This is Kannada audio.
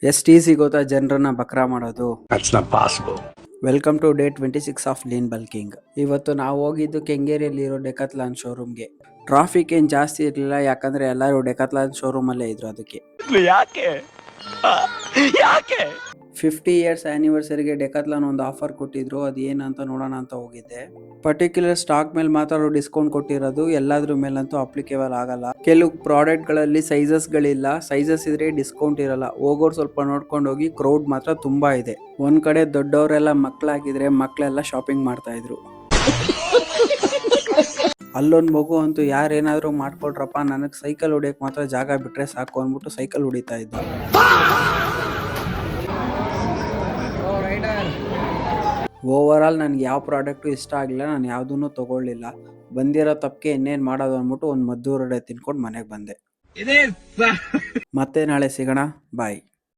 ಎಷ್ಟು ಈಸಿ ಗೊತ್ತಾ ಜನರನ್ನ ಬಕ್ರಾ ಮಾಡೋದು. That's not possible. Welcome to day 26 of lean bulking. ಇವತ್ತು ನಾವು ಹೋಗಿದ್ದು ಕೆಂಗೇರಿಯಲ್ಲಿ ಇರೋ ಡೆಕಾಥ್ಲಾನ್ ಶೋರೂಮ್ಗೆ. ಟ್ರಾಫಿಕ್ ಏನ್ ಜಾಸ್ತಿ ಇರಲಿಲ್ಲ, ಯಾಕಂದ್ರೆ ಎಲ್ಲರೂ ಡೆಕಾಥ್ಲಾನ್ ಶೋರೂಮ್ ಅಲ್ಲೇ ಇದ್ರು. ಅದಕ್ಕೆ ಯಾಕೆ 50 ಇಯರ್ಸ್ ಆನಿವರ್ಸರಿಗೆ ಡೆಕಾಥ್ಲಾನ್ ಒಂದು ಆಫರ್ ಕೊಟ್ಟಿದ್ರು. ಅದು ಏನಂತ ನೋಡೋಣ ಅಂತ ಹೋಗಿದ್ದೆ. ಪರ್ಟಿಕ್ಯುಲರ್ ಸ್ಟಾಕ್ ಮೇಲೆ ಮಾತ್ರ ಡಿಸ್ಕೌಂಟ್ ಕೊಟ್ಟಿರೋದು, ಎಲ್ಲಾದ್ರ ಮೇಲಂತೂ ಅಪ್ಲಿಕೇಬಲ್ ಆಗಲ್ಲ. ಕೆಲವು ಪ್ರಾಡಕ್ಟ್ ಗಳಲ್ಲಿ ಸೈಜಸ್ ಗಳಿಲ್ಲ, ಸೈಜಸ್ ಇದ್ರೆ ಡಿಸ್ಕೌಂಟ್ ಇರಲ್ಲ. ಹೋಗೋರು ಸ್ವಲ್ಪ ನೋಡ್ಕೊಂಡು ಹೋಗಿ. ಕ್ರೌಡ್ ಮಾತ್ರ ತುಂಬಾ ಇದೆ. ಒಂದ್ ಕಡೆ ದೊಡ್ಡವರೆಲ್ಲ ಮಕ್ಕಳಾಗಿದ್ರೆ ಮಕ್ಕಳೆಲ್ಲ ಶಾಪಿಂಗ್ ಮಾಡ್ತಾ ಇದ್ರು. ಅಲ್ಲೊಂದ್ ಮಗು ಅಂತೂ ಯಾರೇನಾದ್ರೂ ಮಾಡ್ಕೊಳ್ರಪ್ಪ, ನನಗ್ ಸೈಕಲ್ ಹೊಡಿಯಕ್ ಮಾತ್ರ ಜಾಗ ಬಿಟ್ರೆ ಸಾಕು ಅಂದ್ಬಿಟ್ಟು ಸೈಕಲ್ ಹೊಡಿತಾ ಇದ್ದ. ಓವರ್ ಆಲ್ ನನಗೆ ಯಾವ ಪ್ರಾಡಕ್ಟು ಇಷ್ಟ ಆಗಲಿಲ್ಲ. ನಾನು ಯಾವುದನ್ನು ತಗೊಳ್ಳಿಲ್ಲ. ಬಂದಿರೋ ತಪ್ಪಿಗೆ ಇನ್ನೇನು ಮಾಡೋದು ಅಂದ್ಬಿಟ್ಟು ಒಂದು ಮದ್ದೂರಡೆ ತಿನ್ಕೊಂಡು ಮನೆಗೆ ಬಂದೆ. ಮತ್ತೆ ನಾಳೆ ಸಿಗೋಣ. ಬಾಯ್.